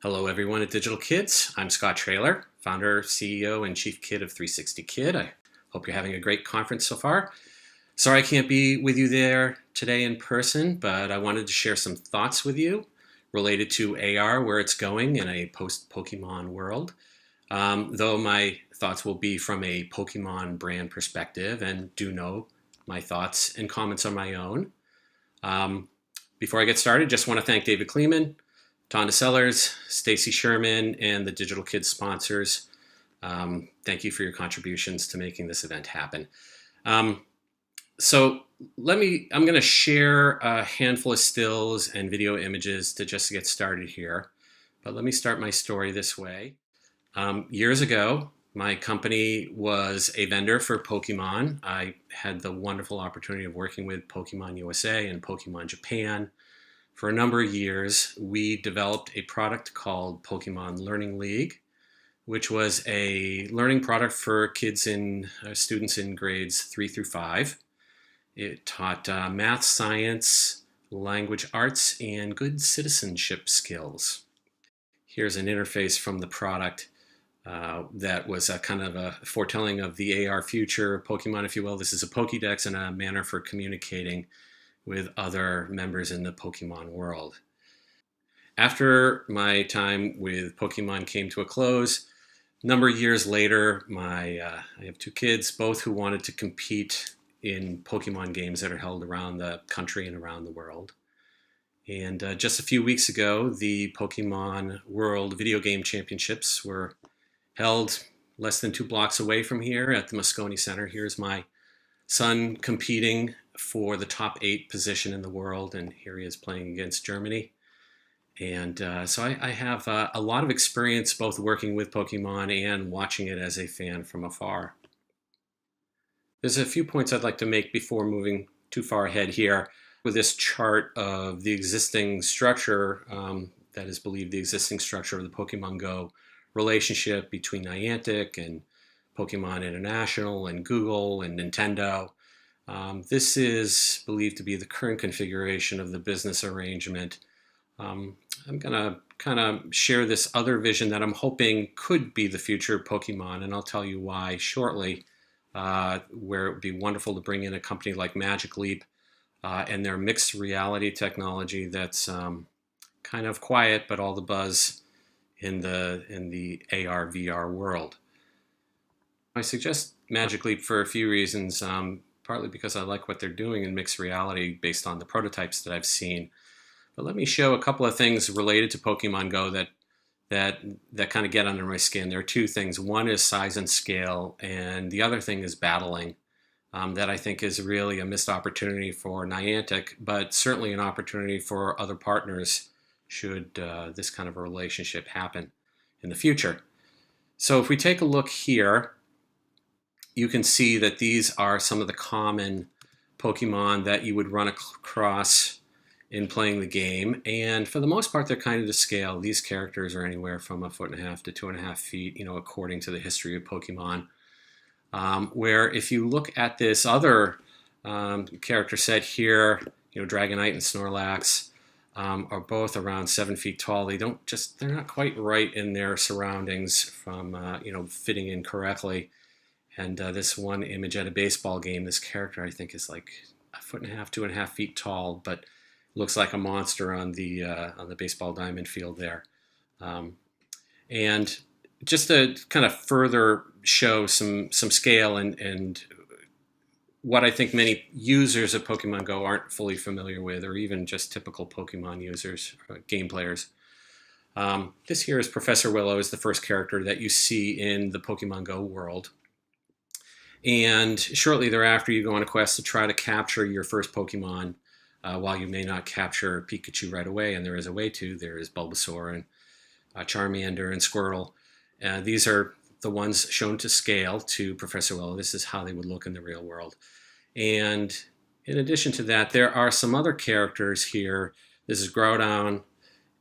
Hello everyone at Digital Kids. I'm Scott Traylor, founder, CEO, and chief kid of 360 Kid. I hope you're having a great conference so far. Sorry I can't be with you there today in person, but I wanted to share some thoughts with you related to AR, where it's going in a post-Pokemon world. Though my thoughts will be from a Pokemon brand perspective, and do know my thoughts and comments are my own. Before I get started, just want to thank David Kleeman, Tonda Sellers, Stacy Sherman, and the Digital Kids sponsors. Thank you for your contributions to making this event happen. I'm going to share a handful of stills and video images to just get started here. But let me start my story this way. Years ago, my company was a vendor for Pokemon. I had the wonderful opportunity of working with Pokemon USA and Pokemon Japan. For a number of years, we developed a product called Pokemon Learning League, which was a learning product for kids and students in grades 3 through 5. It taught math, science, language arts, and good citizenship skills. Here's an interface from the product that was a kind of a foretelling of the AR future of Pokemon, if you will. This is a Pokédex and a manner for communicating with other members in the Pokemon world. After my time with Pokemon came to a close, a number of years later, I have 2 kids, both who wanted to compete in Pokemon games that are held around the country and around the world. And just a few weeks ago, the Pokemon World Video Game Championships were held less than 2 blocks away from here at the Moscone Center. Here's my son competing for the top 8 position in the world, and here he is playing against Germany. And so I have a lot of experience both working with Pokemon and watching it as a fan from afar. There's a few points I'd like to make before moving too far ahead here with this chart of the existing structure, that is believed the existing structure of the PokemonGO relationship between Niantic and Pokemon International and Google and Nintendo. This is believed to be the current configuration of the business arrangement. I'm going to kind of share this other vision that I'm hoping could be the future of Pokemon, and I'll tell you why shortly, where it would be wonderful to bring in a company like Magic Leap and their mixed reality technology that's kind of quiet, but all the buzz in the AR, VR world. I suggest Magic Leap for a few reasons, partly because I like what they're doing in mixed reality based on the prototypes that I've seen. But let me show a couple of things related to Pokemon Go that kind of get under my skin. There are 2 things. One is size and scale, and the other thing is battling, that I think is really a missed opportunity for Niantic, but certainly an opportunity for other partners should this kind of a relationship happen in the future. So if we take a look here, you can see that these are some of the common Pokemon that you would run across in playing the game. And for the most part, they're kind of to scale. These characters are anywhere from 1.5 feet to 2.5 feet, according to the history of Pokemon. Where if you look at this other character set here, Dragonite and Snorlax are both around 7 feet tall. They're not quite right in their surroundings from, fitting in correctly. And this one image at a baseball game, this character I think is like 1.5 feet, 2.5 feet tall, but looks like a monster on the baseball diamond field there. And just to kind of further show some scale and what I think many users of Pokemon Go aren't fully familiar with, or even just typical Pokemon users, game players. This here is Professor Willow, is the first character that you see in the Pokemon Go world. And shortly thereafter, you go on a quest to try to capture your first Pokemon. While you may not capture Pikachu right away, and there is a way to, there is Bulbasaur and Charmander and Squirtle. These are the ones shown to scale to Professor Willow. This is how they would look in the real world. And in addition to that, there are some other characters here. This is Groudon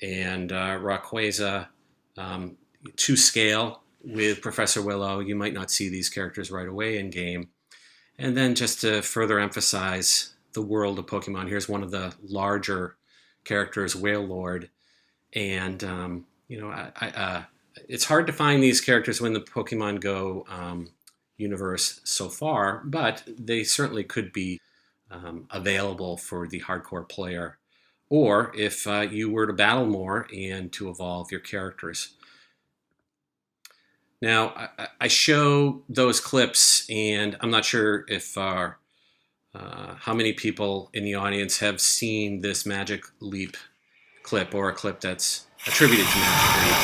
and Rayquaza to scale with Professor Willow. You might not see these characters right away in game. And then just to further emphasize the world of Pokemon, here's one of the larger characters, Wailord. And it's hard to find these characters in the Pokemon Go universe so far, but they certainly could be available for the hardcore player, or if you were to battle more and to evolve your characters. Now, I show those clips, and I'm not sure if how many people in the audience have seen this Magic Leap clip, or a clip that's attributed to Magic Leap.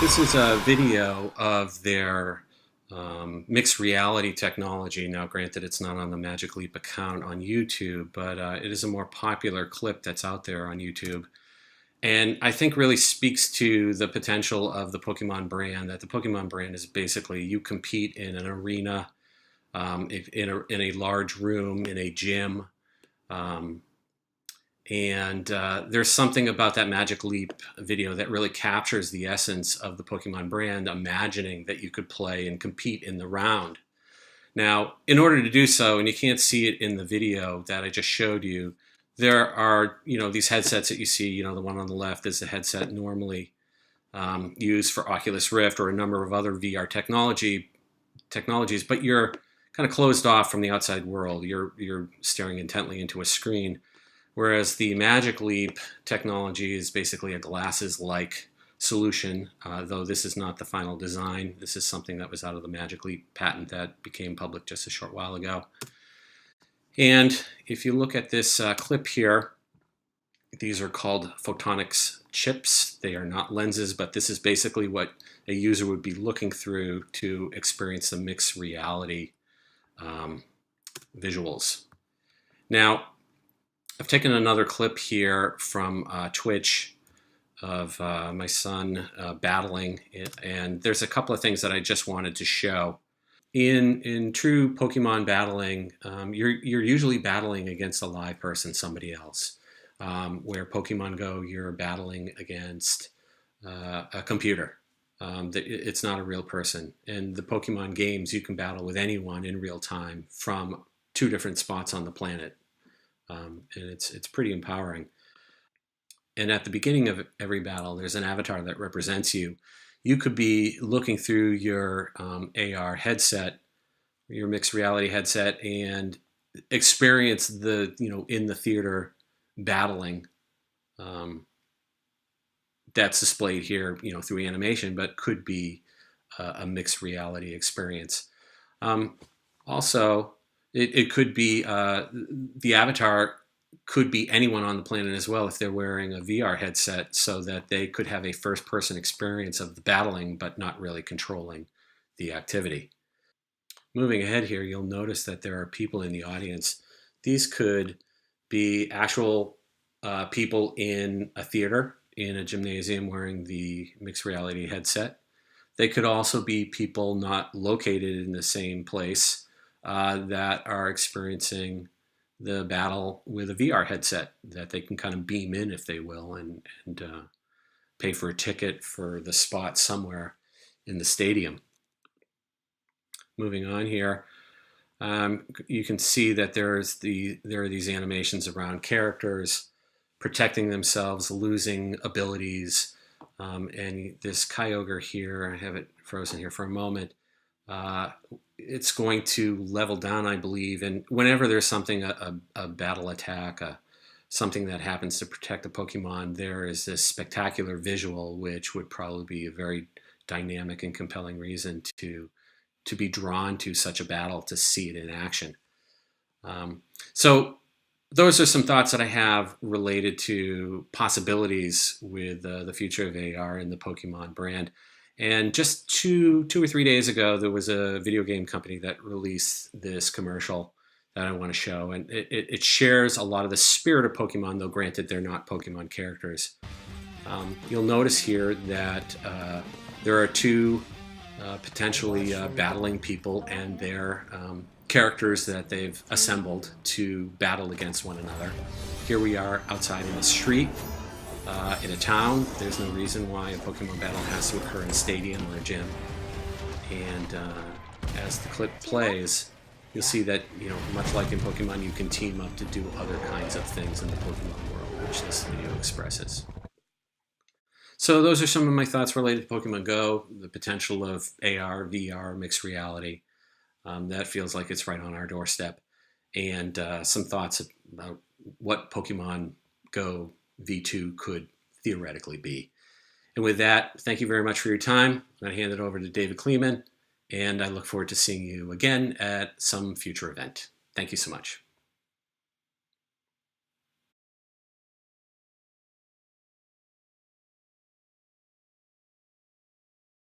This is a video of their mixed reality technology. Now, granted, it's not on the Magic Leap account on YouTube, but it is a more popular clip that's out there on YouTube. And I think really speaks to the potential of the Pokemon brand, that the Pokemon brand is basically you compete in an arena, in a large room, in a gym. There's something about that Magic Leap video that really captures the essence of the Pokemon brand, imagining that you could play and compete in the round. Now, in order to do so, and you can't see it in the video that I just showed you, there are, these headsets that you see. The one on the left is the headset normally used for Oculus Rift or a number of other VR technologies, but you're kind of closed off from the outside world. You're staring intently into a screen, whereas the Magic Leap technology is basically a glasses-like solution, though this is not the final design. This is something that was out of the Magic Leap patent that became public just a short while ago. And if you look at this clip here, these are called photonics chips. They are not lenses, but this is basically what a user would be looking through to experience the mixed reality visuals. Now, I've taken another clip here from Twitch of my son battling, and there's a couple of things that I just wanted to show. In true Pokemon battling, you're usually battling against a live person, somebody else. Where PokemonGO, you're battling against a computer. It's not a real person. In the Pokemon games, you can battle with anyone in real time from 2 different spots on the planet. And it's pretty empowering. And at the beginning of every battle, there's an avatar that represents you. You could be looking through your AR headset, your mixed reality headset, and experience the, in the theater battling that's displayed here, through animation, but could be a mixed reality experience. Also, it could be the avatar could be anyone on the planet as well if they're wearing a VR headset, so that they could have a first-person experience of the battling, but not really controlling the activity. Moving ahead here, you'll notice that there are people in the audience. These could be actual people in a theater, in a gymnasium, wearing the mixed reality headset. They could also be people not located in the same place that are experiencing the battle with a VR headset that they can kind of beam in, if they will, and pay for a ticket for the spot somewhere in the stadium. Moving on here, you can see that there are these animations around characters protecting themselves, losing abilities, and this Kyogre here, I have it frozen here for a moment, it's going to level down, I believe, and whenever there's something, a battle attack, something that happens to protect a Pokemon, there is this spectacular visual, which would probably be a very dynamic and compelling reason to be drawn to such a battle, to see it in action. So those are some thoughts that I have related to possibilities with the future of AR and the Pokemon brand. And just two or 3 days ago, there was a video game company that released this commercial that I want to show. And it shares a lot of the spirit of Pokemon, though granted they're not Pokemon characters. You'll notice here that there are 2 potentially battling people and their characters that they've assembled to battle against one another. Here we are outside in the street. In a town. There's no reason why a Pokemon battle has to occur in a stadium or a gym. And as the clip plays, you'll see that, much like in Pokemon, you can team up to do other kinds of things in the Pokemon world, which this video expresses. So those are some of my thoughts related to Pokemon Go, the potential of AR, VR, mixed reality. That feels like it's right on our doorstep. And some thoughts about what Pokemon Go V2 could theoretically be. And with that, thank you very much for your time. I'm going to hand it over to David Kleeman, and I look forward to seeing you again at some future event. Thank you so much.